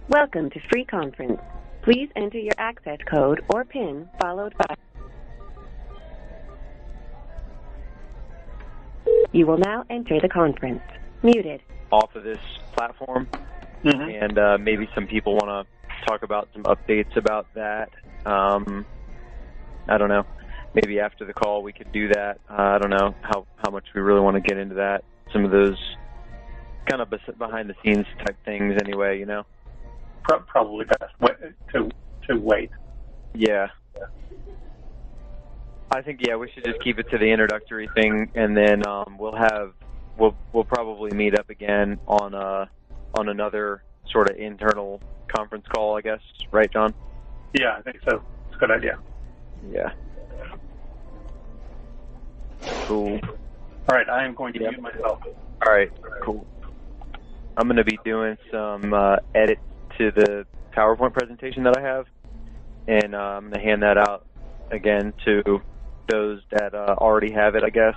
Welcome to Free Conference. Please enter your access code or PIN followed by. You will now enter the conference. Muted. Off of this platform, and maybe some people want to talk about some updates about that. I don't know. Maybe after the call we could do that. I don't know how much we really want to get into that. Some of those kind of behind the scenes type things anyway, you know? Probably best to wait. Yeah. I think, yeah, we should just keep it to the introductory thing, and then we'll probably meet up again on another sort of internal conference call, I guess. Right, John? Yeah, I think so. It's a good idea. Yeah. Cool. All right, I am going to mute myself. All right, cool. I'm going to be doing some edits to the PowerPoint presentation that I have, and I'm going to hand that out again to those that already have it, I guess.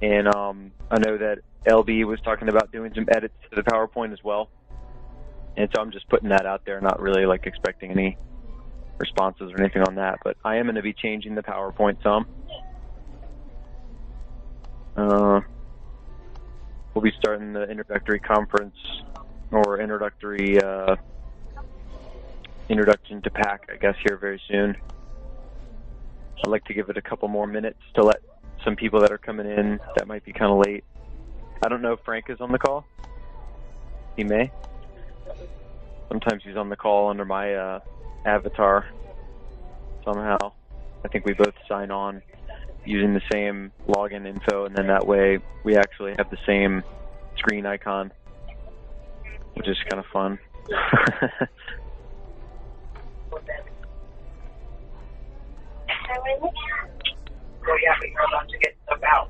And I know that LB was talking about doing some edits to the PowerPoint as well. And so I'm just putting that out there, not really like expecting any responses or anything on that, but I am going to be changing the PowerPoint some. We'll be starting the introductory conference or introductory introduction to PAC, I guess, here very soon. I'd like to give it a couple more minutes to let some people that are coming in that might be kind of late. I don't know if Frank is on the call. He may. Sometimes he's on the call under my avatar somehow. I think we both sign on using the same login info, and then that way we actually have the same screen icon, which is kind of fun. So yeah, but you're allowed to get stuff out.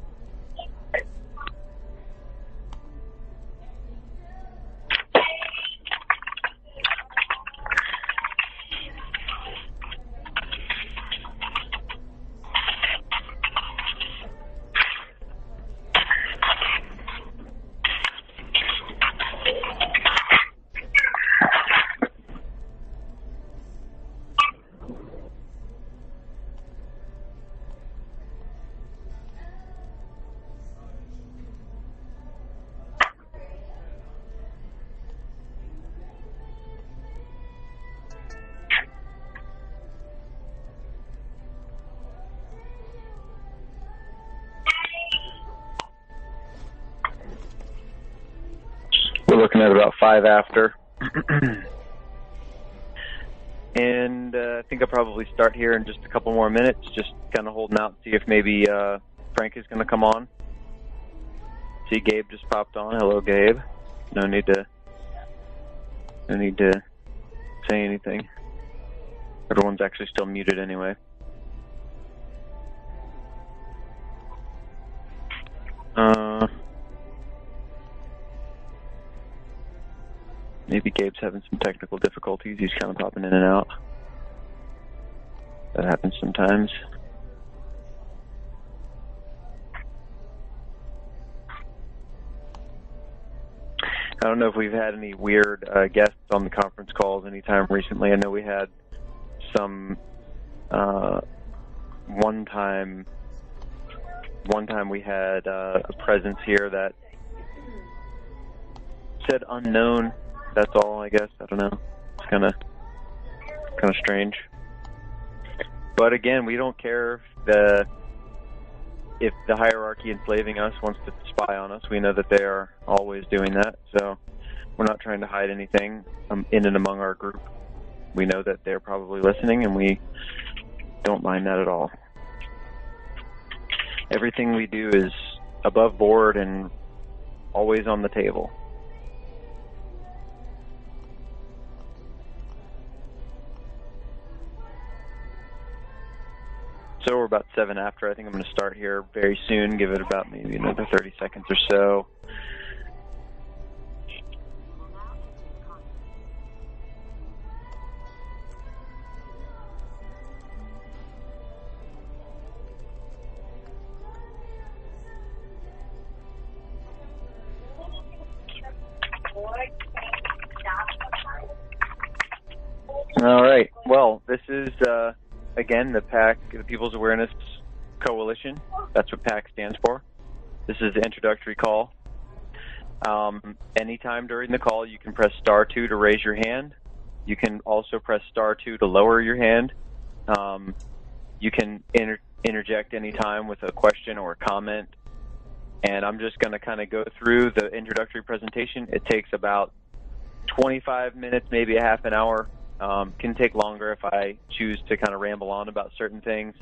We're looking at about 5 after. And I think I'll probably start here in just a couple more minutes, just kind of holding out, see if maybe Frank is going to come on. See, Gabe just popped on. Hello, Gabe. No need to say anything. Everyone's actually still muted anyway. Maybe Gabe's having some technical difficulties. He's kind of popping in and out. That happens sometimes. I don't know if we've had any weird guests on the conference calls anytime recently. I know we had some one time we had a presence here that said unknown. That's all, I guess. I don't know. It's kind of strange. But again, we don't care if the hierarchy enslaving us wants to spy on us. We know that they are always doing that. So we're not trying to hide anything in and among our group. We know that they're probably listening, and we don't mind that at all. Everything we do is above board and always on the table. So we're about 7 after. I think I'm going to start here very soon, give it about maybe another 30 seconds or so. this is, again, the PAC, the People's Awareness Coalition. That's what PAC stands for. This is the introductory call. Anytime during the call, you can press *2 to raise your hand. You can also press *2 to lower your hand. You can interject anytime with a question or a comment. And I'm just going to kind of go through the introductory presentation. It takes about 25 minutes, maybe a half an hour. Can take longer if I choose to kind of ramble on about certain things.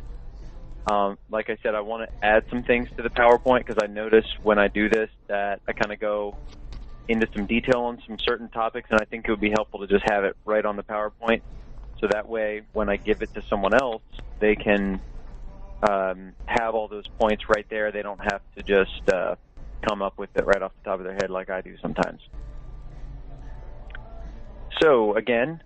Like I said, I want to add some things to the PowerPoint because I notice when I do this that I kind of go into some detail on some certain topics, and I think it would be helpful to just have it right on the PowerPoint. So that way, when I give it to someone else, they can have all those points right there. They don't have to just come up with it right off the top of their head like I do sometimes. So again,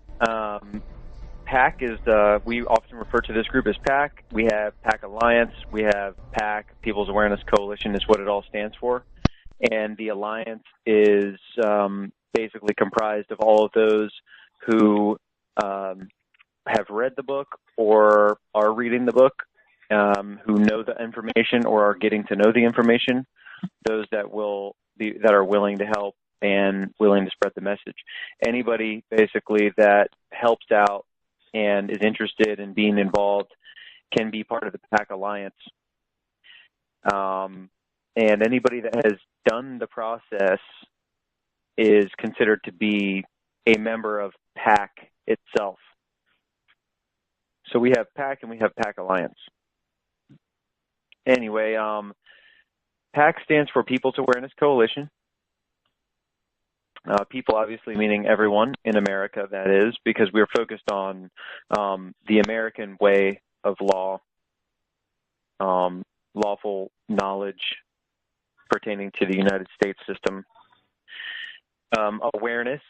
PAC is, we often refer to this group as PAC. We have PAC Alliance. We have PAC, People's Awareness Coalition is what it all stands for. And the Alliance is basically comprised of all of those who have read the book or are reading the book, who know the information or are getting to know the information, those that are willing to help and willing to spread the message. Anybody basically that helps out and is interested in being involved can be part of the PAC Alliance. And anybody that has done the process is considered to be a member of PAC itself. So we have PAC and we have PAC Alliance. Anyway, PAC stands for People's Awareness Coalition. People obviously meaning everyone in America, that is, because we're focused on the American way of law, lawful knowledge pertaining to the United States system. Awareness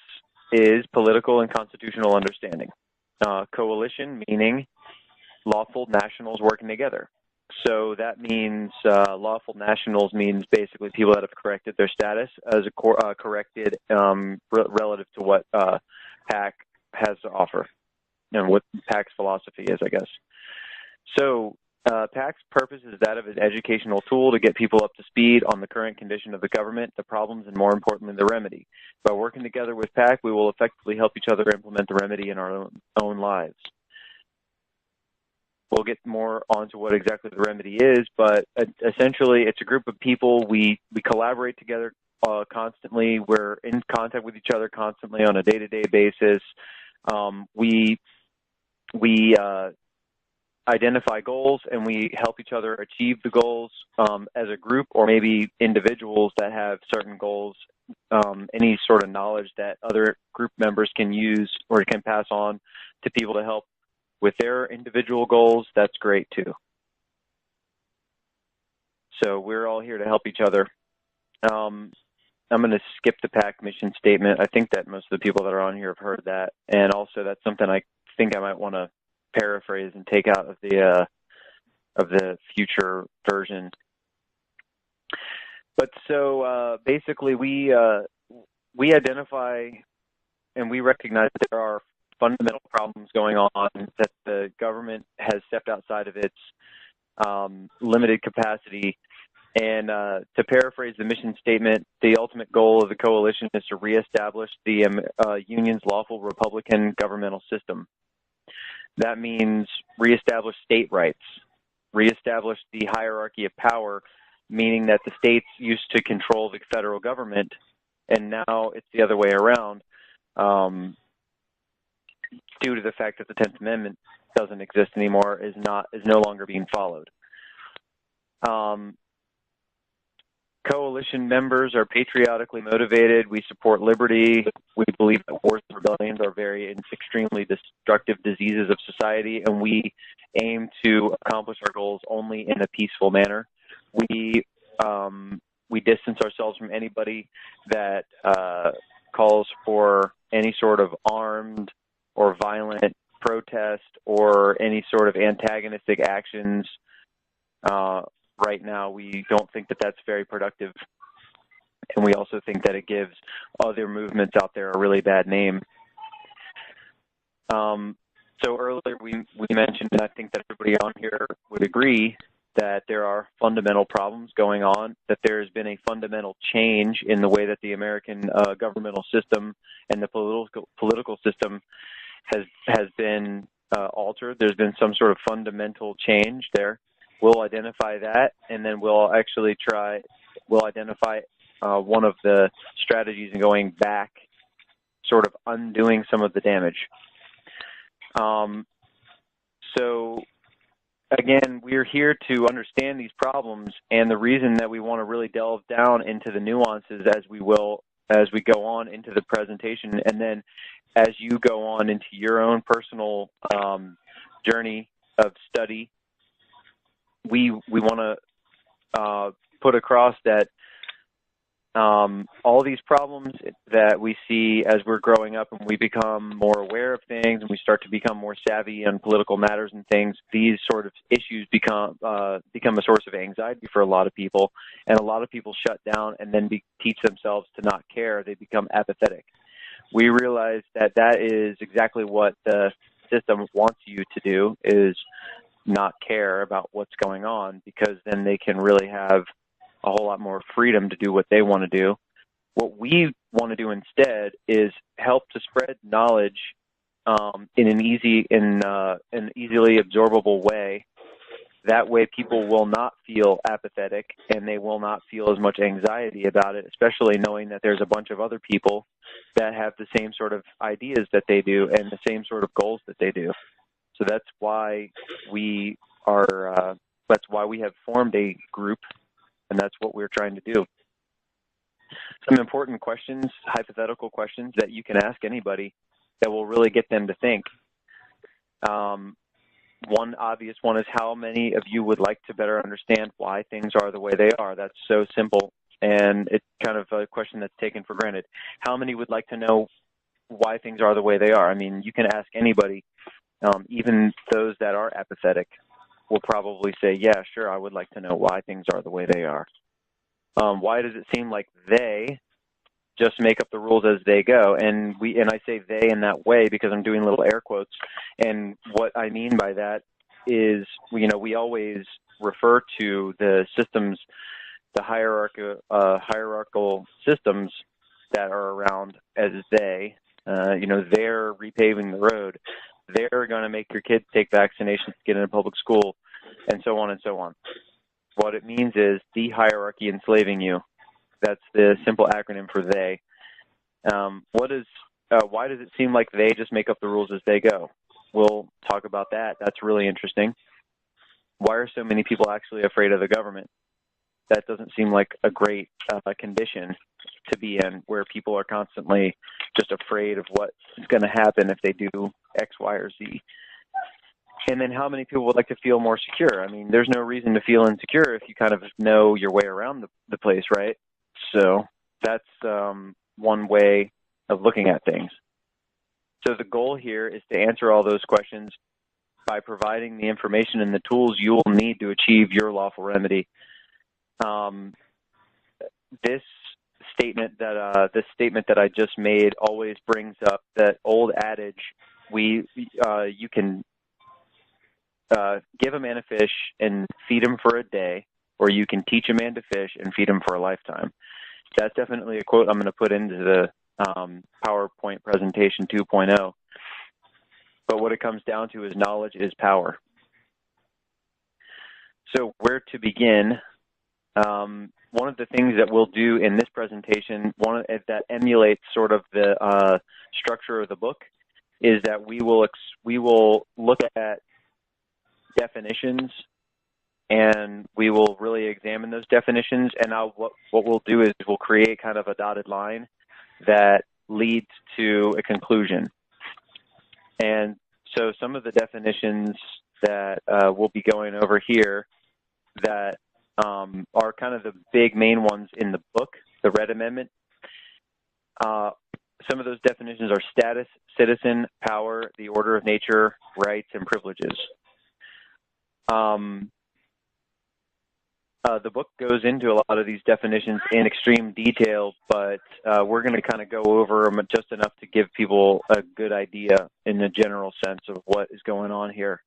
is political and constitutional understanding. Coalition meaning lawful nationals working together. So that means lawful nationals means basically people that have corrected their status as corrected relative to what PAC has to offer and what PAC's philosophy is, I guess. So PAC's purpose is that of an educational tool to get people up to speed on the current condition of the government, the problems, and more importantly, the remedy. By working together with PAC, we will effectively help each other implement the remedy in our own lives. We'll get more onto what exactly the remedy is, but essentially it's a group of people. We collaborate together constantly. We're in contact with each other constantly on a day-to-day basis. We identify goals and we help each other achieve the goals as a group or maybe individuals that have certain goals, any sort of knowledge that other group members can use or can pass on to people to help with their individual goals. That's great too. So we're all here to help each other. I'm going to skip the PAC mission statement. I think that most of the people that are on here have heard that. And also that's something I think I might want to paraphrase and take out of the future version. But so basically we identify and we recognize that there are fundamental problems going on, that the government has stepped outside of its limited capacity. And to paraphrase the mission statement, the ultimate goal of the coalition is to reestablish the Union's lawful Republican governmental system. That means reestablish state rights, reestablish the hierarchy of power, meaning that the states used to control the federal government, and now it's the other way around. Due to the fact that the 10th Amendment doesn't exist anymore, is no longer being followed. Coalition members are patriotically motivated. We support liberty. We believe that wars and rebellions are very and extremely destructive diseases of society, and we aim to accomplish our goals only in a peaceful manner. We distance ourselves from anybody that calls for any sort of armed or violent protest or any sort of antagonistic actions. Right now, we don't think that that's very productive. And we also think that it gives other movements out there a really bad name. So earlier we mentioned, and I think that everybody on here would agree, that there are fundamental problems going on, that there has been a fundamental change in the way that the American governmental system and the political system has been altered. There's been some sort of fundamental change there. We'll identify that, and then we'll identify one of the strategies in going back, sort of undoing some of the damage. So again, we're here to understand these problems, and the reason that we want to really delve down into the nuances as we go on into the presentation, and then as you go on into your own personal journey of study, we want to put across that all these problems that we see as we're growing up and we become more aware of things and we start to become more savvy on political matters and things, these sort of issues become a source of anxiety for a lot of people, and a lot of people shut down and then teach themselves to not care. They become apathetic. We realize that that is exactly what the system wants you to do, is not care about what's going on, because then they can really have a whole lot more freedom to do what they want to do. What we want to do instead is help to spread knowledge in an easily absorbable way. That way people will not feel apathetic and they will not feel as much anxiety about it, especially knowing that there's a bunch of other people that have the same sort of ideas that they do and the same sort of goals that they do. So that's why we have formed a group, and that's what we're trying to do. Some important questions, hypothetical questions that you can ask anybody that will really get them to think. One obvious one is, how many of you would like to better understand why things are the way they are? That's so simple, and it's kind of a question that's taken for granted. How many would like to know why things are the way they are? I mean, you can ask anybody, even those that are apathetic will probably say, yeah, sure, I would like to know why things are the way they are. Why does it seem like they just make up the rules as they go? And I say they in that way because I'm doing little air quotes. And what I mean by that is, we always refer to the systems, the hierarchical systems that are around as they. They're repaving the road. They're going to make your kids take vaccinations to get into public school, and so on and so on. What it means is the hierarchy enslaving you. That's the simple acronym for they. Why does it seem like they just make up the rules as they go? We'll talk about that. That's really interesting. Why are so many people actually afraid of the government? That doesn't seem like a great condition to be in, where people are constantly just afraid of what is going to happen if they do X, Y, or Z. And then how many people would like to feel more secure? I mean, there's no reason to feel insecure if you kind of know your way around the place, right? So that's one way of looking at things. So the goal here is to answer all those questions by providing the information and the tools you will need to achieve your lawful remedy. This statement that I just made always brings up that old adage: you can give a man a fish and feed him for a day, or you can teach a man to fish and feed him for a lifetime. That's definitely a quote I'm going to put into the PowerPoint presentation 2.0. But what it comes down to is knowledge is power. So where to begin? One of the things that we'll do in this presentation, that emulates sort of the structure of the book, is that we will look at definitions, and we will really examine those definitions. And what we'll do is we'll create kind of a dotted line that leads to a conclusion. And so some of the definitions that we'll be going over here that are kind of the big main ones in the book, the Red Amendment. Some of those definitions are status, citizen, power, the order of nature, rights, and privileges. The book goes into a lot of these definitions in extreme detail, but we're going to kind of go over them just enough to give people a good idea in a general sense of what is going on here.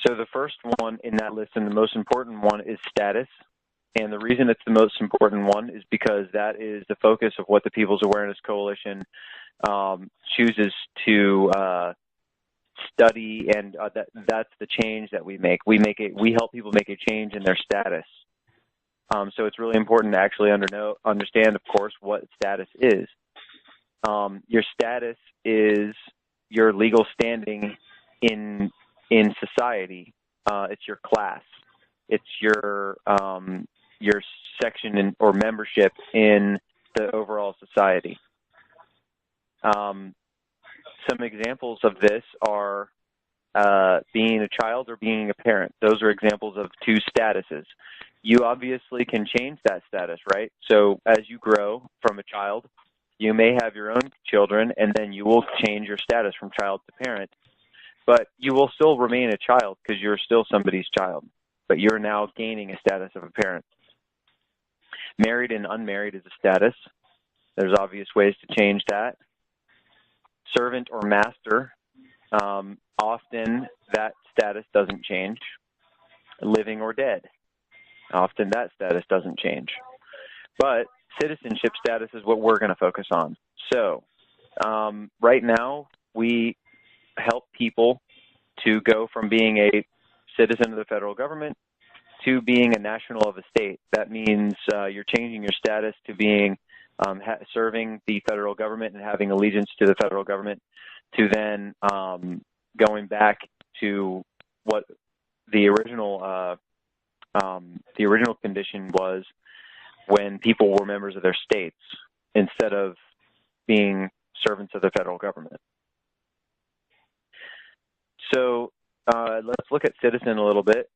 So the first one in that list, and the most important one, is status. And the reason it's the most important one is because that is the focus of what the People's Awareness Coalition chooses to study, and that's the change that we make. We help people make a change in their status. So it's really important to actually understand, of course, what status is. Your status is your legal standing in society. It's your class. It's your section or membership in the overall society. Some examples of this are being a child or being a parent. Those are examples of two statuses. You obviously can change that status, right? So as you grow from a child, you may have your own children, and then you will change your status from child to parent. But you will still remain a child because you're still somebody's child. But you're now gaining a status of a parent. Married and unmarried is a status. There's obvious ways to change that. Servant or master, often that status doesn't change. Living or dead, often that status doesn't change. But citizenship status is what we're going to focus on. So right now, we help people to go from being a citizen of the federal government to being a national of a state. That means you're changing your status to being serving the federal government and having allegiance to the federal government, to then going back to what the original condition was when people were members of their states instead of being servants of the federal government. So let's look at citizen a little bit.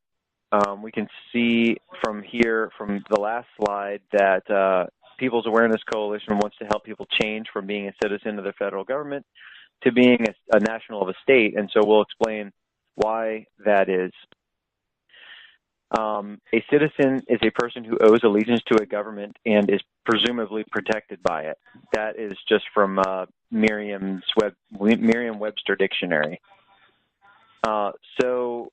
We can see from here, from the last slide, that People's Awareness Coalition wants to help people change from being a citizen of the federal government to being a national of a state, and so we'll explain why that is. A citizen is a person who owes allegiance to a government and is presumably protected by it. That is just from Merriam-Webster Dictionary. So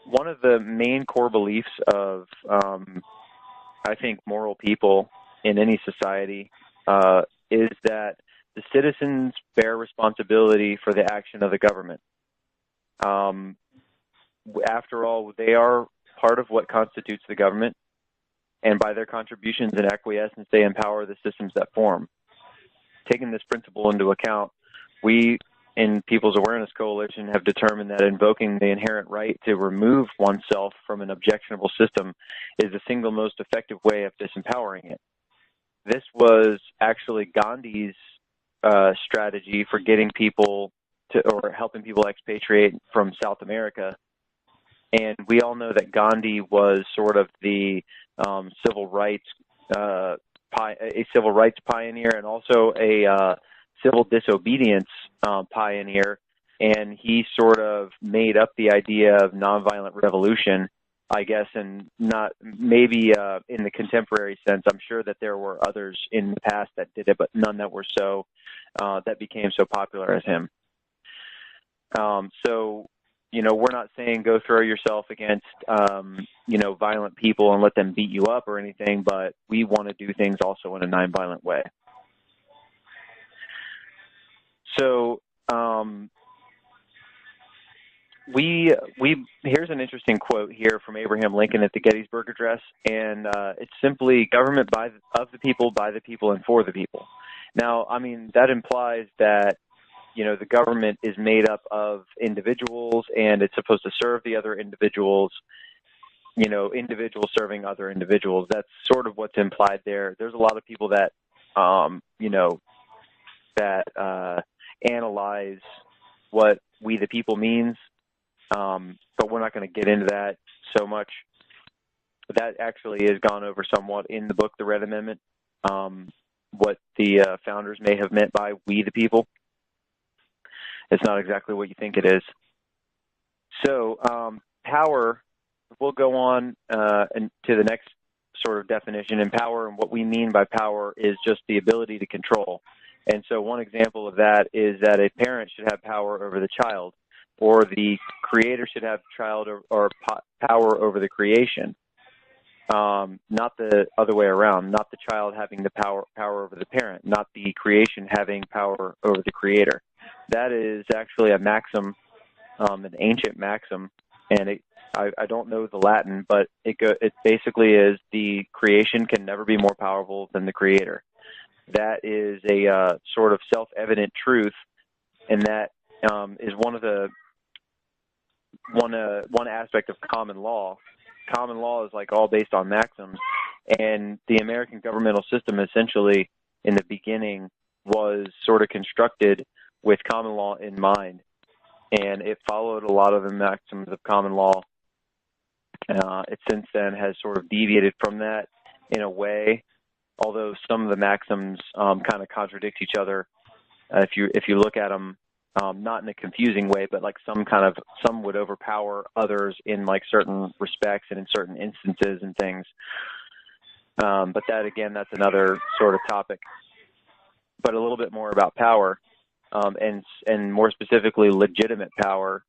one of the main core beliefs of, I think, moral people in any society is that the citizens bear responsibility for the action of the government. After all, they are part of what constitutes the government, and by their contributions and acquiescence, they empower the systems that form. Taking this principle into account, we in People's Awareness Coalition have determined that invoking the inherent right to remove oneself from an objectionable system is the single most effective way of disempowering it. This was actually Gandhi's strategy for getting people to, or helping people expatriate from South America. And we all know that Gandhi was sort of the civil rights pioneer, and also a civil disobedience pioneer, and he sort of made up the idea of nonviolent revolution, I guess, and not maybe in the contemporary sense. I'm sure that there were others in the past that did it, but none that were so that became so popular as him. So, you know, we're not saying go throw yourself against, you know, violent people and let them beat you up or anything, but we want to do things also in a nonviolent way. So here's an interesting quote here from Abraham Lincoln at the Gettysburg Address, and it's simply government of the people, by the people, and for the people. Now, I mean, that implies that, you know, the government is made up of individuals, and it's supposed to serve the other individuals, you know, individuals serving other individuals. That's sort of what's implied there. There's a lot of people that, you know, that analyze what we the people means, but we're not going to get into that so much. But that actually is gone over somewhat in the book, The Red Amendment, what the founders may have meant by we the people. It's not exactly what you think it is. So power we'll go on and to the next sort of definition in power, and what we mean by power is just the ability to control. And so one example of that is that a parent should have power over the child, or the creator should have child or power over the creation. Not the other way around, not the child having the power over the parent, not the creation having power over the creator. That is actually a maxim, an ancient maxim, and I don't know the Latin, but it basically is the creation can never be more powerful than the creator. That is a sort of self-evident truth, and that is one aspect of common law. Common law is like all based on maxims, and the American governmental system essentially in the beginning was sort of constructed with common law in mind, and it followed a lot of the maxims of common law. It since then has sort of deviated from that in a way, although some of the maxims kind of contradict each other. If you look at them, not in a confusing way, but like some would overpower others in like certain respects and in certain instances and things. But that, again, that's another sort of topic. But a little bit more about power, and more specifically legitimate power,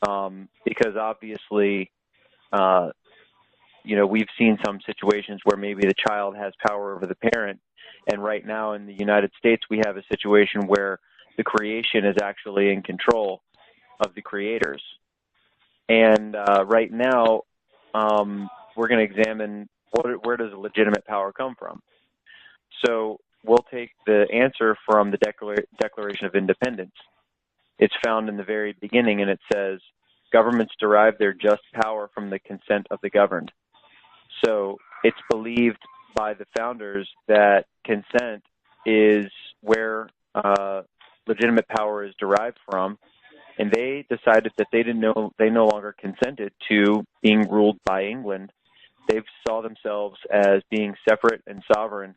because obviously, we've seen some situations where maybe the child has power over the parent, and right now in the United States we have a situation where the creation is actually in control of the creators. And right now, we're going to examine where does legitimate power come from. So we'll take the answer from the Declaration of Independence. It's found in the very beginning, and it says, governments derive their just power from the consent of the governed. So it's believed by the founders that consent is where legitimate power is derived from, and they decided that they no longer consented to being ruled by England. They saw themselves as being separate and sovereign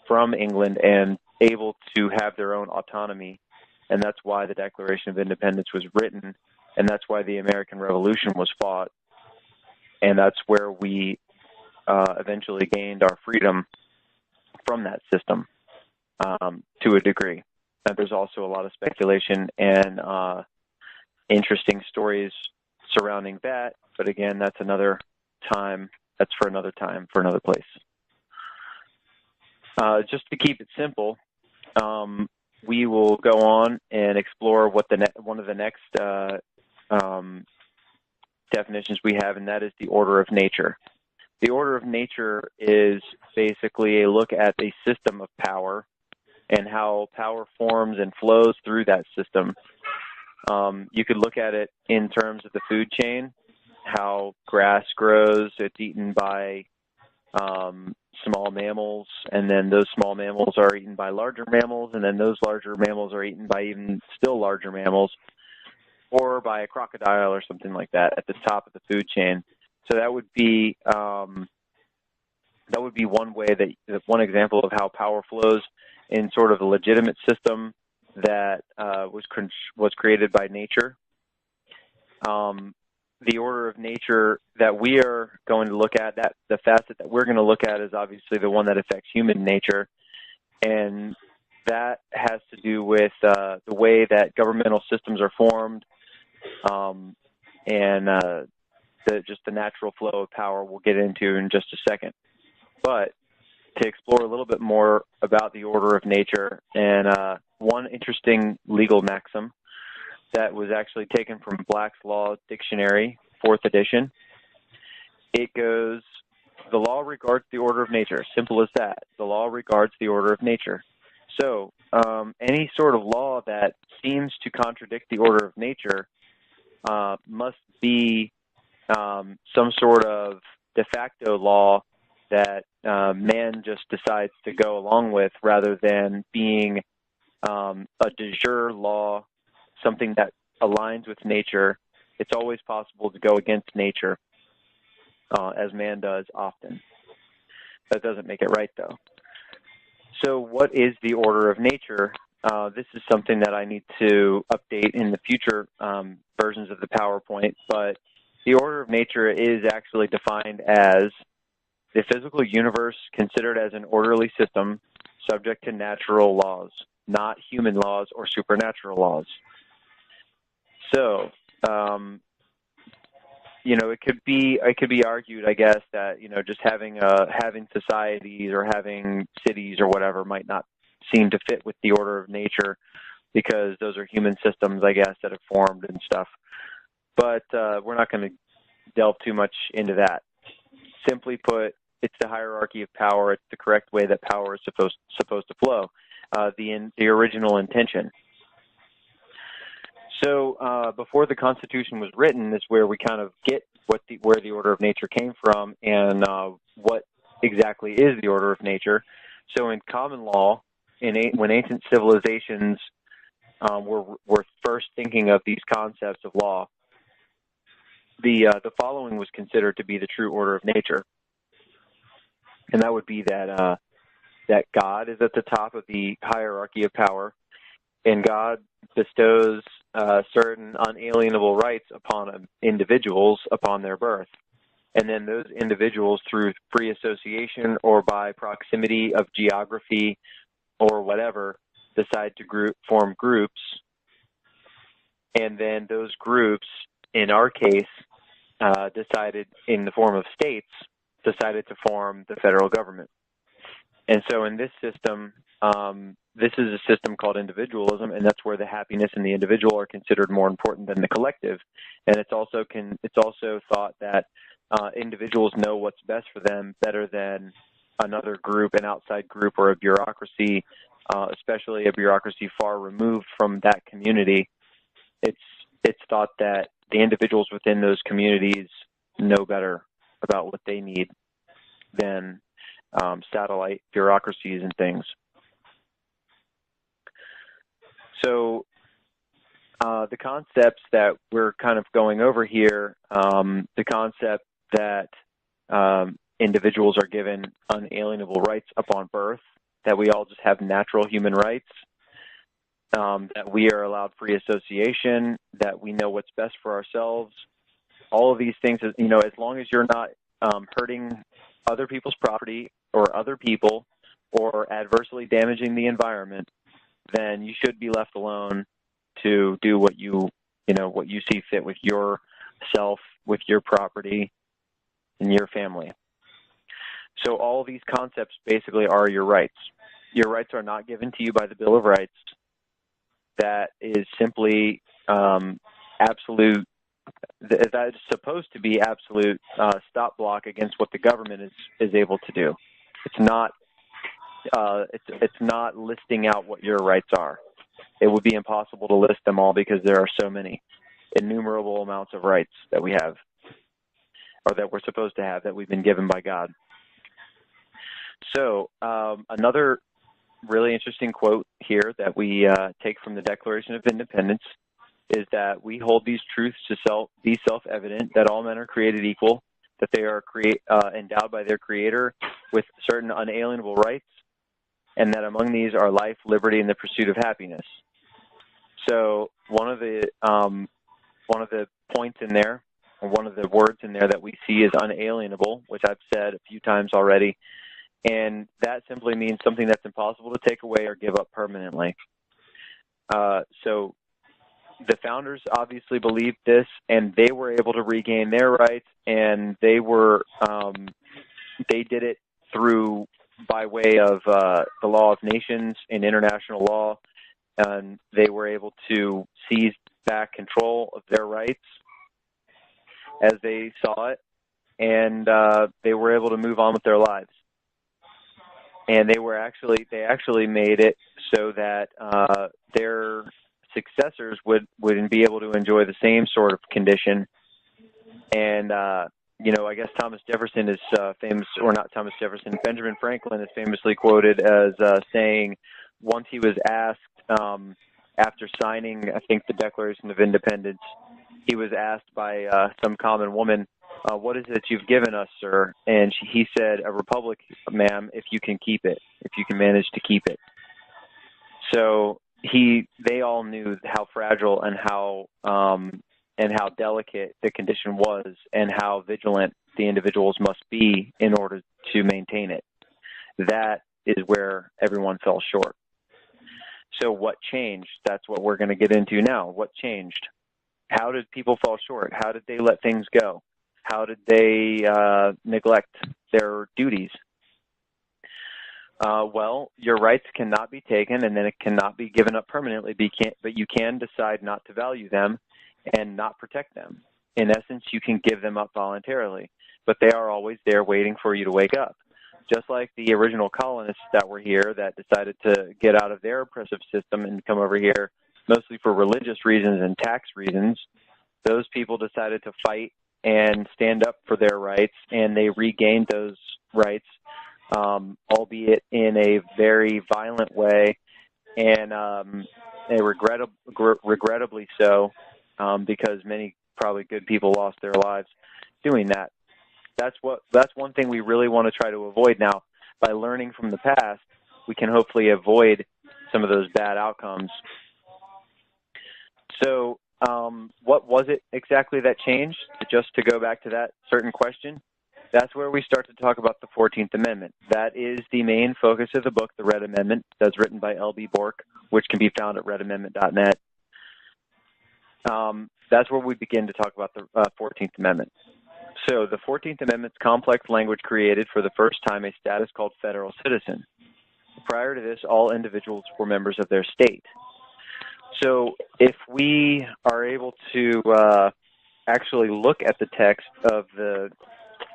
from England and able to have their own autonomy, and that's why the Declaration of Independence was written, and that's why the American Revolution was fought, and that's where we eventually gained our freedom from that system to a degree. There's also a lot of speculation and interesting stories surrounding that, but again, that's another time. That's for another time, for another place. Just to keep it simple, we will go on and explore what one of the next definitions we have, and that is the order of nature. The order of nature is basically a look at a system of power and how power forms and flows through that system. You could look at it in terms of the food chain, how grass grows, it's eaten by small mammals, and then those small mammals are eaten by larger mammals, and then those larger mammals are eaten by even still larger mammals, or by a crocodile or something like that at the top of the food chain. So that would be one example of how power flows in sort of a legitimate system that was created by nature. The order of nature that we are going to look at, the facet that we're going to look at is obviously the one that affects human nature, and that has to do with the way that governmental systems are formed, and just the natural flow of power we'll get into in just a second. But to explore a little bit more about the order of nature, and one interesting legal maxim that was actually taken from Black's Law Dictionary, 4th edition. It goes, the law regards the order of nature. Simple as that. The law regards the order of nature. So any sort of law that seems to contradict the order of nature must be some sort of de facto law that man just decides to go along with, rather than being a de jure law, something that aligns with nature. It's always possible to go against nature, as man does often. That doesn't make it right, though. So what is the order of nature? This is something that I need to update in the future versions of the PowerPoint, but the order of nature is actually defined as the physical universe considered as an orderly system subject to natural laws, not human laws or supernatural laws. So, it could be argued, I guess, that just having societies or having cities or whatever might not seem to fit with the order of nature because those are human systems, I guess, that have formed and stuff. But we're not going to delve too much into that. Simply put, it's the hierarchy of power. It's the correct way that power is supposed to flow. The original intention. So before the Constitution was written is where we kind of get where the order of nature came from and what exactly is the order of nature. So in common law, when ancient civilizations were first thinking of these concepts of law, the following was considered to be the true order of nature, and that would be that God is at the top of the hierarchy of power, and God bestows certain unalienable rights upon individuals upon their birth. And then those individuals, through free association or by proximity of geography or whatever, decide to form groups. And then those groups, in our case, decided, in the form of states, decided to form the federal government. And so in this system, this is a system called individualism, and that's where the happiness in the individual are considered more important than the collective. And it's also thought that individuals know what's best for them better than another group, an outside group, or a bureaucracy, especially a bureaucracy far removed from that community. It's thought that the individuals within those communities know better about what they need than satellite bureaucracies and things. So the concepts that we're kind of going over here, the concept that individuals are given unalienable rights upon birth, that we all just have natural human rights, that we are allowed free association, that we know what's best for ourselves. All of these things, as long as you're not hurting other people's property or other people or adversely damaging the environment, then you should be left alone to do what you see fit with yourself, with your property, and your family. So all of these concepts basically are your rights. Your rights are not given to you by the Bill of Rights. That is simply absolute. That is supposed to be absolute stop block against what the government is able to do. It's not. It's not listing out what your rights are. It would be impossible to list them all because there are so many, innumerable amounts of rights that we have, or that we're supposed to have, that we've been given by God. So another really interesting quote here that we take from the Declaration of Independence is that we hold these truths to be self-evident, that all men are created equal, that they are endowed by their Creator with certain unalienable rights, and that among these are life, liberty, and the pursuit of happiness. So one of the points in there, or one of the words in there that we see is unalienable, which I've said a few times already, and that simply means something that's impossible to take away or give up permanently. So the founders obviously believed this, and they were able to regain their rights, and they did it by way of the law of nations and international law, and they were able to seize back control of their rights as they saw it, and they were able to move on with their lives. And they actually made it so that their successors wouldn't be able to enjoy the same sort of condition. And I guess Thomas Jefferson is famous, or not Thomas Jefferson, Benjamin Franklin is famously quoted as saying, once he was asked, after signing, I think, the Declaration of Independence, he was asked by some common woman, what is it you've given us, sir? And he said, a republic, ma'am, if you can keep it, if you can manage to keep it. So they all knew how fragile and how and how delicate the condition was and how vigilant the individuals must be in order to maintain it. That is where everyone fell short. So what changed? That's what we're going to get into now. What changed? How did people fall short? How did they let things go? How did they neglect their duties? Well, your rights cannot be taken, and then it cannot be given up permanently, but you can decide not to value them and not protect them. In essence, you can give them up voluntarily, but they are always there waiting for you to wake up. Just like the original colonists that were here that decided to get out of their oppressive system and come over here mostly for religious reasons and tax reasons, those people decided to fight and stand up for their rights, and they regained those rights, albeit in a very violent way, and regrettably so, because many probably good people lost their lives doing that. That's one thing we really want to try to avoid now. By learning from the past, we can hopefully avoid some of those bad outcomes. So what was it exactly that changed? Just to go back to that certain question, that's where we start to talk about the 14th Amendment. That is the main focus of the book, The Red Amendment, that's written by L.B. Bork, which can be found at redamendment.net. That's where we begin to talk about the 14th Amendment. So the 14th Amendment's complex language created for the first time a status called federal citizen. Prior to this, all individuals were members of their state. So if we are able to actually look at the text of the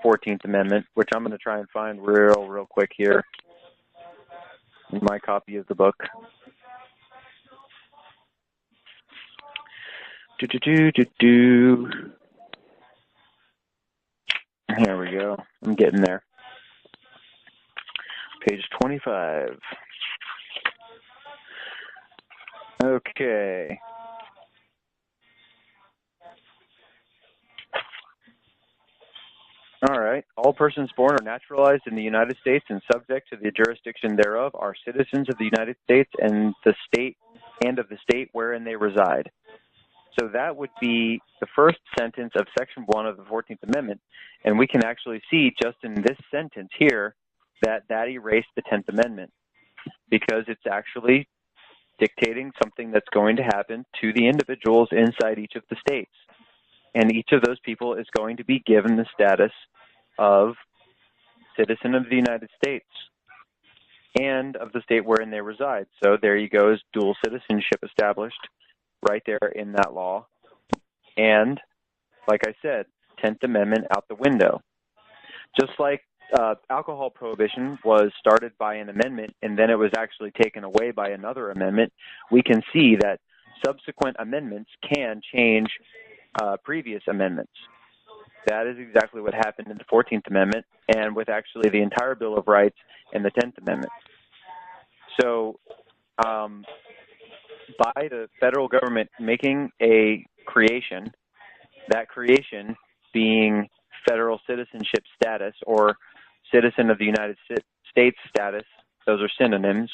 14th Amendment, which I'm going to try and find real quick here in my copy of the book. Here we go. I'm getting there. Page 25. Okay. All right. All persons born or naturalized in the United States and subject to the jurisdiction thereof are citizens of the United States and the state and of the state wherein they reside. So that would be the first sentence of Section 1 of the 14th Amendment. And we can actually see just in this sentence here that erased the 10th Amendment, because it's actually dictating something that's going to happen to the individuals inside each of the states. And each of those people is going to be given the status of citizen of the United States and of the state wherein they reside. So there you go, is dual citizenship established right there in that law. And like I said, 10th Amendment out the window. Just like alcohol prohibition was started by an amendment and then it was actually taken away by another amendment, we can see that subsequent amendments can change previous amendments. That is exactly what happened in the 14th Amendment and with actually the entire Bill of Rights and the 10th Amendment. So by the federal government making a creation, that creation being federal citizenship status or citizen of the United States status, those are synonyms.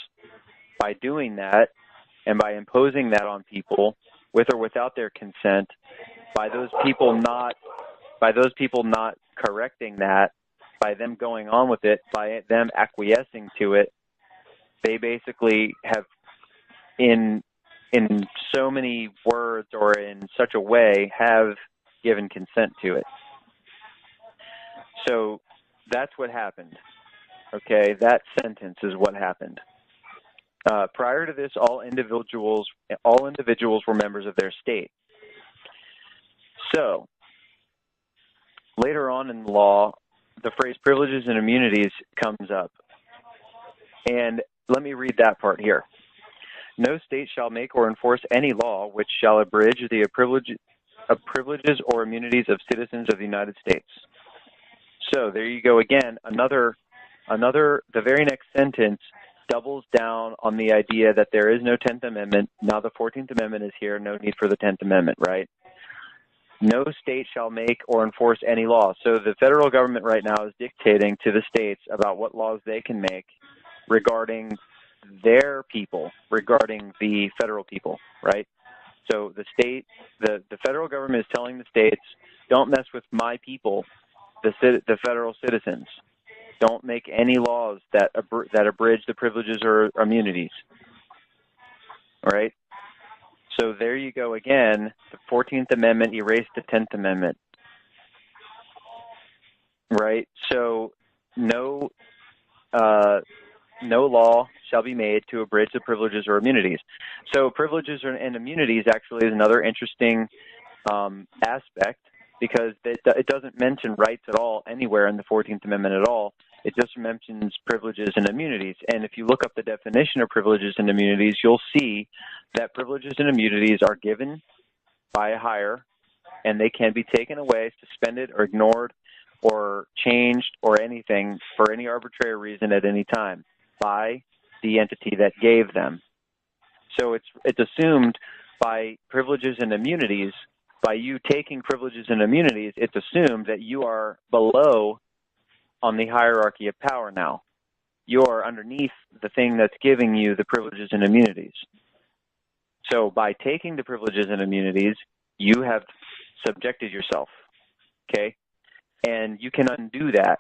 By doing that and by imposing that on people with or without their consent, by those people not correcting that, by them going on with it, by them acquiescing to it, they basically have in so many words or in such a way have given consent to it. So that's what happened. Okay, that sentence is what happened. Prior to this, all individuals were members of their state. So later on in the law, the phrase privileges and immunities comes up. And let me read that part here. No state shall make or enforce any law which shall abridge the privileges or immunities of citizens of the United States. So there you go again. The very next sentence doubles down on the idea that there is no 10th Amendment. Now the 14th Amendment is here. No need for the 10th Amendment, right? No state shall make or enforce any law. So the federal government right now is dictating to the states about what laws they can make regarding their people, regarding the federal people, right? So the federal government is telling the states, don't mess with my people, the federal citizens. Don't make any laws that abridge the privileges or immunities. All right? So there you go again. The 14th Amendment erased the 10th Amendment. Right? So no law shall be made to abridge the privileges or immunities. So privileges and immunities actually is another interesting aspect, because it doesn't mention rights at all anywhere in the 14th Amendment at all. It just mentions privileges and immunities. And if you look up the definition of privileges and immunities, you'll see that privileges and immunities are given by a higher, and they can be taken away, suspended, or ignored, or changed, or anything for any arbitrary reason at any time by the entity that gave them. So it's assumed by privileges and immunities, by you taking privileges and immunities, it's assumed that you are below on the hierarchy of power now. You are underneath the thing that's giving you the privileges and immunities. So by taking the privileges and immunities, you have subjected yourself, okay? And you can undo that.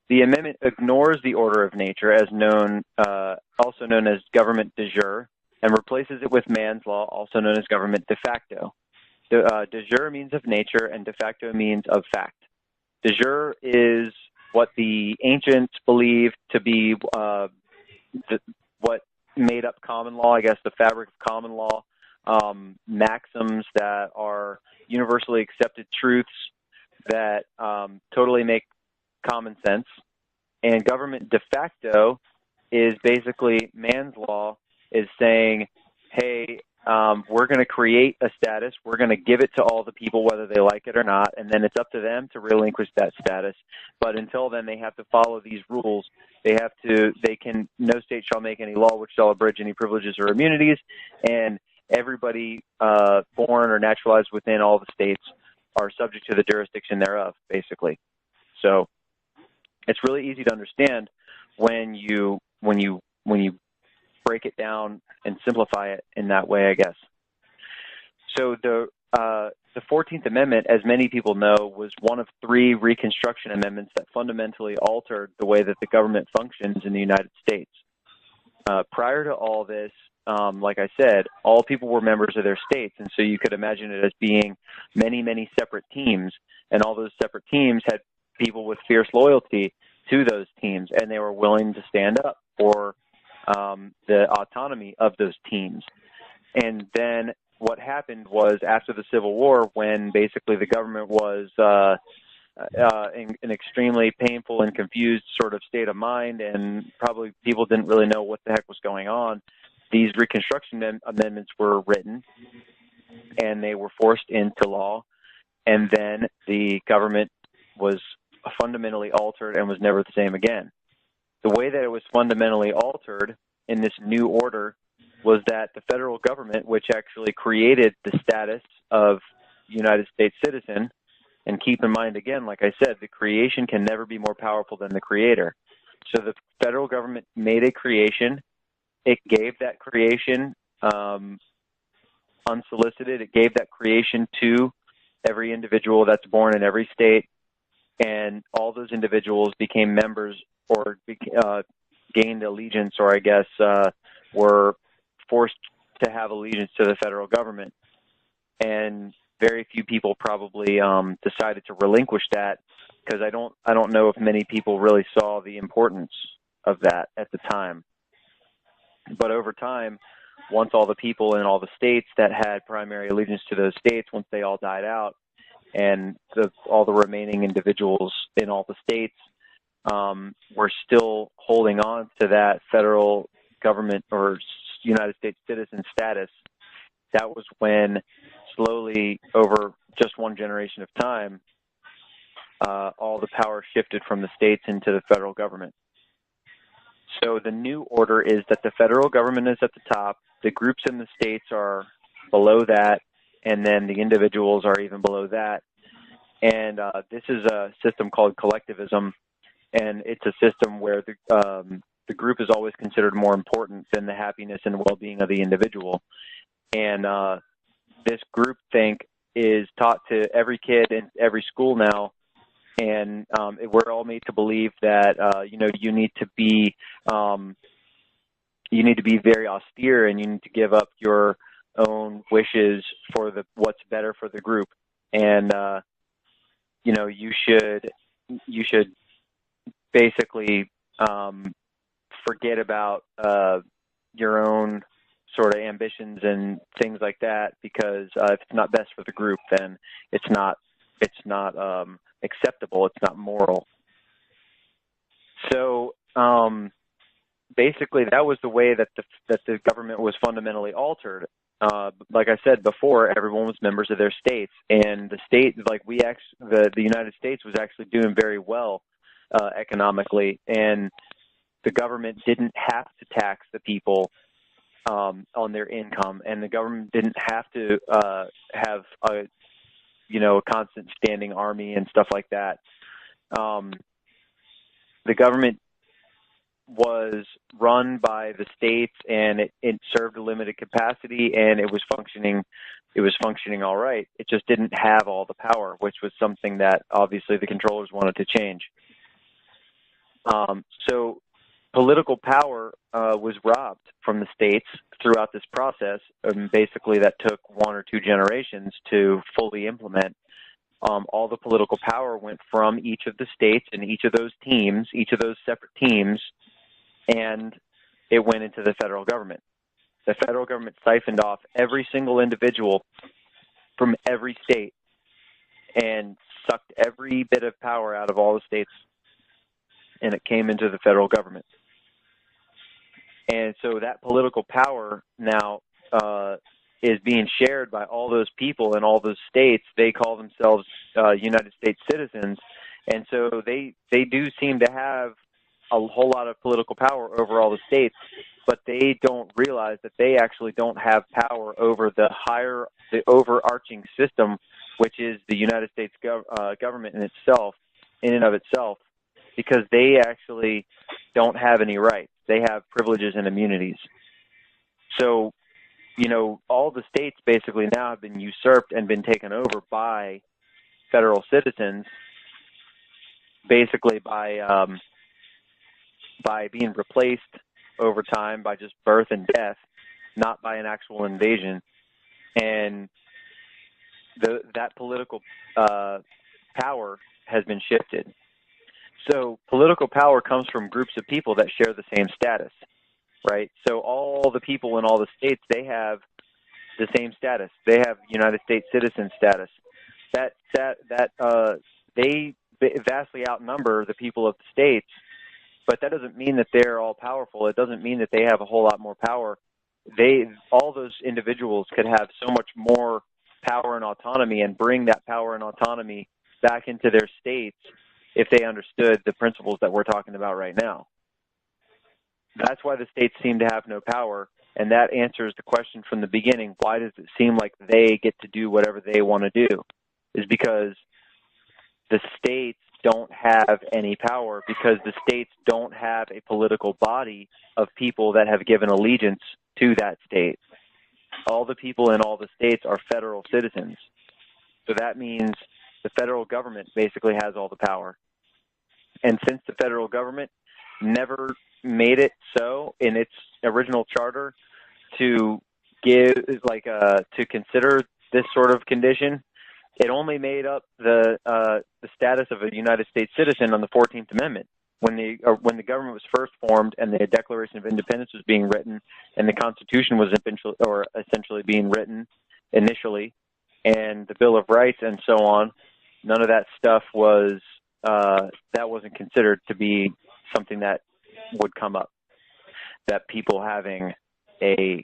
The amendment ignores the order of nature, as also known as government de jure, and replaces it with man's law, also known as government de facto. De jure means of nature, and de facto means of fact. De jure is what the ancients believed to be what made up common law, I guess the fabric of common law, maxims that are universally accepted truths that totally make common sense. And government de facto is basically man's law is saying, hey, we're going to create a status. We're going to give it to all the people, whether they like it or not, and then it's up to them to relinquish that status. But until then, they have to follow these rules. No state shall make any law which shall abridge any privileges or immunities, and everybody born or naturalized within all the states are subject to the jurisdiction thereof, basically. So it's really easy to understand when you break it down and simplify it in that way, I guess. So the 14th Amendment, as many people know, was one of 3 Reconstruction amendments that fundamentally altered the way that the government functions in the United States. Prior to all this, like I said, all people were members of their states, and so you could imagine it as being many, many separate teams, and all those separate teams had people with fierce loyalty to those teams, and they were willing to stand up for the autonomy of those teams. And then what happened was, after the Civil War, when basically the government was in an extremely painful and confused sort of state of mind, and probably people didn't really know what the heck was going on, these Reconstruction amendments were written, and they were forced into law, and then the government was fundamentally altered and was never the same again. The way that it was fundamentally altered in this new order was that the federal government, which actually created the status of United States citizen, and keep in mind, again, like I said, the creation can never be more powerful than the creator. So the federal government made a creation. It gave that creation unsolicited. It gave that creation to every individual that's born in every state, and all those individuals became members or gained allegiance, or I guess were forced to have allegiance to the federal government. And very few people probably decided to relinquish that, because I don't know if many people really saw the importance of that at the time. But over time, once all the people in all the states that had primary allegiance to those states, once they all died out, and all the remaining individuals in all the states were still holding on to that federal government or United States citizen status, that was when slowly, over just one generation of time, all the power shifted from the states into the federal government. So the new order is that the federal government is at the top, the groups in the states are below that, and then the individuals are even below that. And this is a system called collectivism, and it's a system where the group is always considered more important than the happiness and well-being of the individual. And this groupthink is taught to every kid in every school now, and we're all made to believe that you need to be very austere, and you need to give up your own wishes for what's better for the group, and you should basically forget about your own sort of ambitions and things like that, because if it's not best for the group, then it's not acceptable. It's not moral. So basically, that was the way that the government was fundamentally altered. Like I said before, everyone was members of their states, and the state, the United States, was actually doing very well economically, and the government didn't have to tax the people on their income, and the government didn't have to have a constant standing army and stuff like that. The government was run by the states, and it served a limited capacity, and it was functioning all right. It just didn't have all the power, which was something that obviously the controllers wanted to change. So political power was robbed from the states throughout this process, and basically that took 1 or 2 generations to fully implement. All the political power went from each of the states and each of those teams, each of those separate teams, and it went into the federal government. The federal government siphoned off every single individual from every state and sucked every bit of power out of all the states, and it came into the federal government. And so that political power now is being shared by all those people in all those states. They call themselves United States citizens, and so they do seem to have a whole lot of political power over all the states, but they don't realize that they actually don't have power over the overarching system, which is the United States government in and of itself, because they actually don't have any rights. They have privileges and immunities. So, all the states basically now have been usurped and been taken over by federal citizens, basically by being replaced over time by just birth and death, not by an actual invasion. And that political power has been shifted. So political power comes from groups of people that share the same status, right? So all the people in all the states, they have the same status. They have United States citizen status. They vastly outnumber the people of the states, but that doesn't mean that they're all powerful. It doesn't mean that they have a whole lot more power. All those individuals could have so much more power and autonomy, and bring that power and autonomy back into their states if they understood the principles that we're talking about right now. That's why the states seem to have no power, and that answers the question from the beginning, why does it seem like they get to do whatever they want to do? Is because the states don't have any power, because the states don't have a political body of people that have given allegiance to that state. All the people in all the states are federal citizens. So that means the federal government basically has all the power. And since the federal government never made it so in its original charter to consider this sort of condition, it only made up the status of a United States citizen on the 14th Amendment. When the government was first formed and the Declaration of Independence was being written and the Constitution was essentially being written initially, and the Bill of Rights and so on, none of that stuff wasn't considered to be something that would come up. That people having a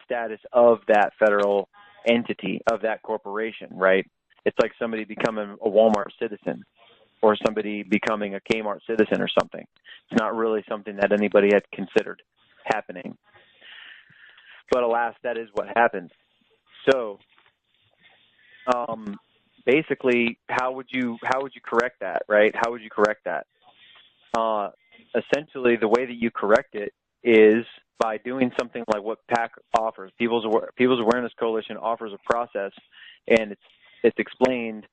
status of that federal entity, of that corporation, right? It's like somebody becoming a Walmart citizen or somebody becoming a Kmart citizen or something. It's not really something that anybody had considered happening. But alas, that is what happened. So basically, how would you correct that, right? How would you correct that? Essentially, the way that you correct it is by doing something like what PAC offers. People's Awareness Coalition offers a process, and it's explained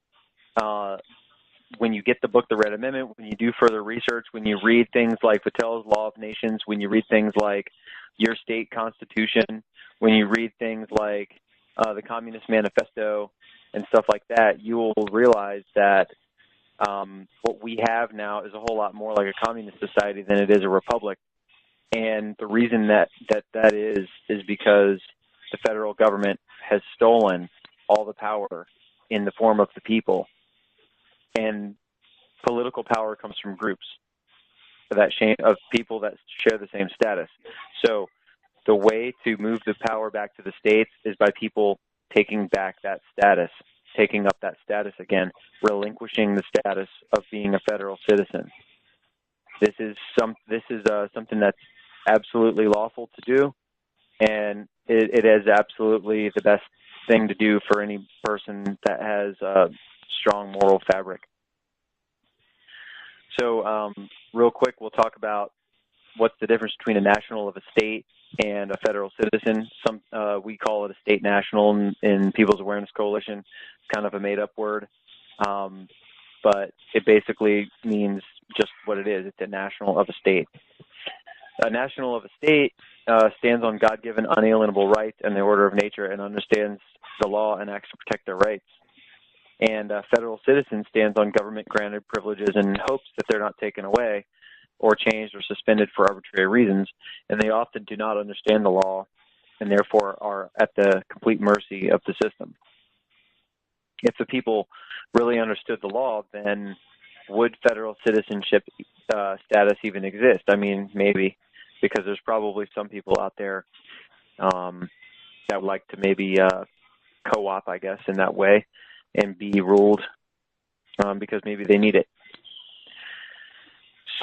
when you get the book, The Red Amendment, when you do further research, when you read things like Vattel's Law of Nations, when you read things like your state constitution, when you read things like the Communist Manifesto and stuff like that, you will realize that what we have now is a whole lot more like a communist society than it is a republic. And the reason that is because the federal government has stolen all the power in the form of the people. And political power comes from groups of people that share the same status. So the way to move the power back to the states is by people taking back that status, taking up that status again, relinquishing the status of being a federal citizen. This is something that's absolutely lawful to do, and it is absolutely the best thing to do for any person that has a strong moral fabric. So real quick, we'll talk about what's the difference between a national of a state and a federal citizen. We call it a state national in People's Awareness Coalition. It's kind of a made-up word, but it basically means just what it is. It's a national of a state. A national of a state stands on God-given unalienable rights and the order of nature and understands the law and acts to protect their rights. And a federal citizen stands on government-granted privileges and hopes that they're not taken away or changed or suspended for arbitrary reasons, and they often do not understand the law and therefore are at the complete mercy of the system. If the people really understood the law, then would federal citizenship status even exist? I mean, maybe, because there's probably some people out there that would like to maybe co-op, I guess, in that way and be ruled because maybe they need it.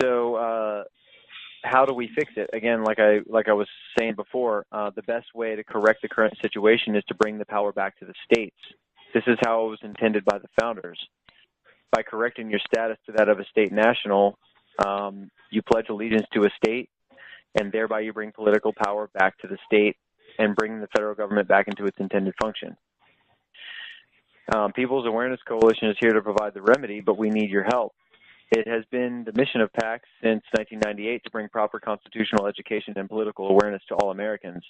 So how do we fix it? Again, like I was saying before, the best way to correct the current situation is to bring the power back to the states. This is how it was intended by the founders. By correcting your status to that of a state national, you pledge allegiance to a state, and thereby you bring political power back to the state and bring the federal government back into its intended function. People's Awareness Coalition is here to provide the remedy, but we need your help. It has been the mission of PAC since 1998 to bring proper constitutional education and political awareness to all Americans.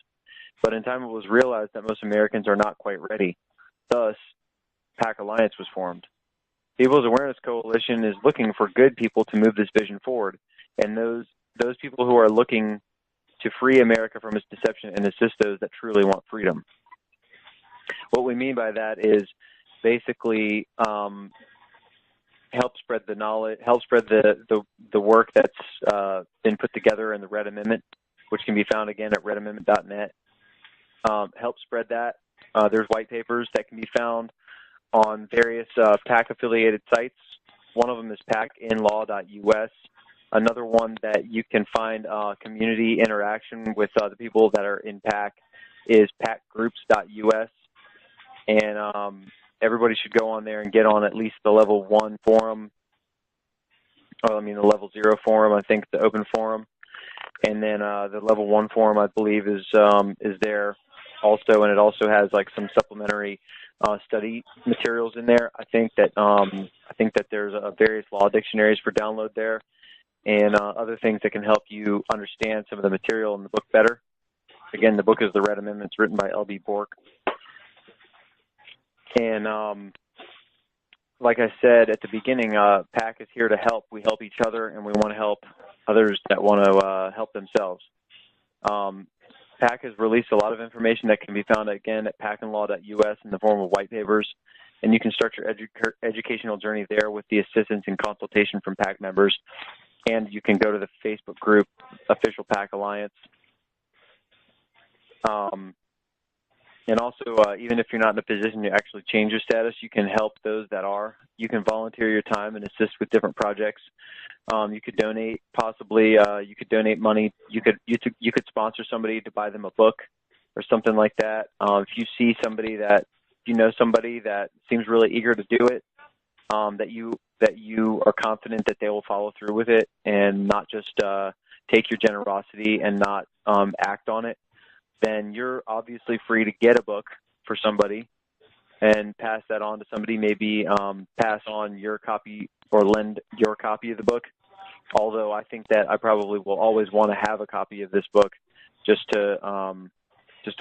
But in time it was realized that most Americans are not quite ready. Thus, PAC Alliance was formed. People's Awareness Coalition is looking for good people to move this vision forward, and those people who are looking to free America from its deception and assist those that truly want freedom. What we mean by that is basically help spread the knowledge, help spread the work that's been put together in the Red Amendment, which can be found again at redamendment.net. Help spread that. There's white papers that can be found on various PAC-affiliated sites. One of them is pacinlaw.us. Another one that you can find community interaction with the people that are in PAC is pacgroups.us. And everybody should go on there and get on at least the level 1 forum. The level 0 forum, I think, the open forum. And then the level 1 forum, I believe, is there also, and it also has like some supplementary study materials in there. I think that there's various law dictionaries for download there, and other things that can help you understand some of the material in the book better. Again, the book is The Red Amendment. It's written by L.B. Bork. And like I said at the beginning, PAC is here to help. We help each other, and we want to help others that want to help themselves. PAC has released a lot of information that can be found, again, at pacinlaw.us in the form of white papers, and you can start your educational journey there with the assistance and consultation from PAC members. And you can go to the Facebook group, Official PAC Alliance. And also, even if you're not in a position to actually change your status, you can help those that are. You can volunteer your time and assist with different projects. You could donate, possibly. You could donate money. You could sponsor somebody to buy them a book or something like that. If you see somebody that somebody that seems really eager to do it, that you are confident that they will follow through with it and not just take your generosity and not act on it, then you're obviously free to get a book for somebody and pass that on to somebody, maybe pass on your copy or lend your copy of the book. Although I think that I probably will always want to have a copy of this book just to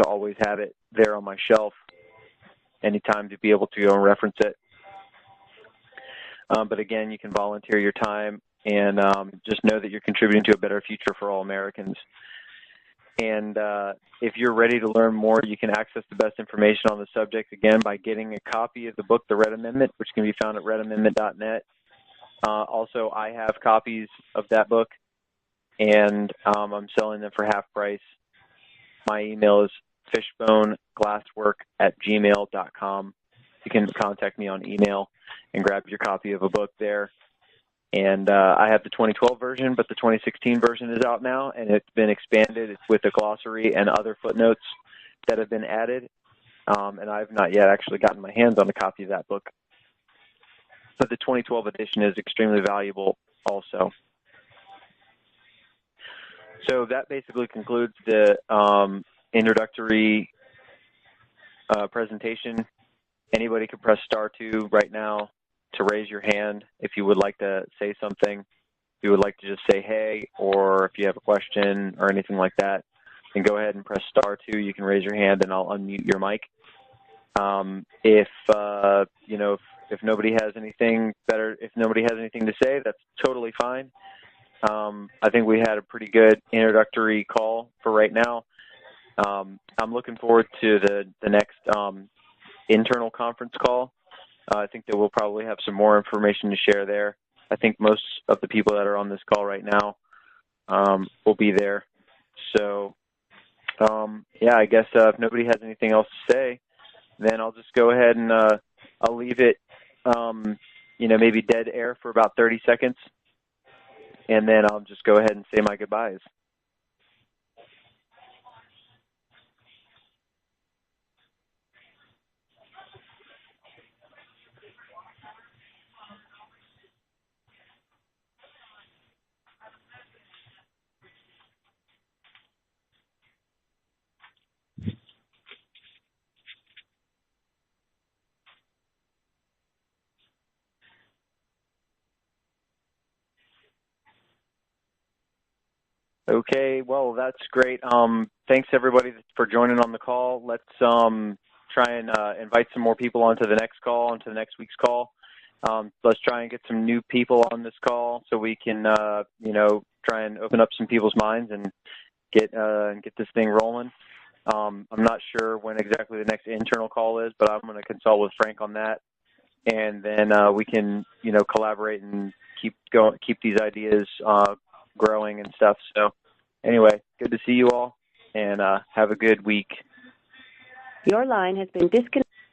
always have it there on my shelf anytime to be able to go and reference it. But again, you can volunteer your time and just know that you're contributing to a better future for all Americans. And if you're ready to learn more, you can access the best information on the subject, again, by getting a copy of the book, The Red Amendment, which can be found at redamendment.net. Also, I have copies of that book, and I'm selling them for half price. My email is fishboneglasswork@gmail.com. You can contact me on email and grab your copy of a book there. And I have the 2012 version, but the 2016 version is out now, and it's been expanded. It's with a glossary and other footnotes that have been added. And I've not yet actually gotten my hands on a copy of that book. But the 2012 edition is extremely valuable also. So that basically concludes the introductory presentation. Anybody can press *2 right now to raise your hand if you would like to say something. If you would like to just say hey, or if you have a question or anything like that, then go ahead and press *2. You can raise your hand and I'll unmute your mic. If nobody has anything to say, that's totally fine. I think we had a pretty good introductory call for right now. I'm looking forward to the next internal conference call. I think that we'll probably have some more information to share there. I think most of the people that are on this call right now will be there. So, yeah, I guess if nobody has anything else to say, then I'll just go ahead and I'll leave it, maybe dead air for about 30 seconds, and then I'll just go ahead and say my goodbyes. Okay, well, that's great. Thanks, everybody, for joining on the call. Let's try and invite some more people onto the next call, onto the next week's call. Let's try and get some new people on this call so we can, try and open up some people's minds and get this thing rolling. I'm not sure when exactly the next internal call is, but I'm going to consult with Frank on that, and then we can, collaborate and keep these ideas growing and stuff. So anyway, good to see you all, and have a good week. Your line has been disconnected.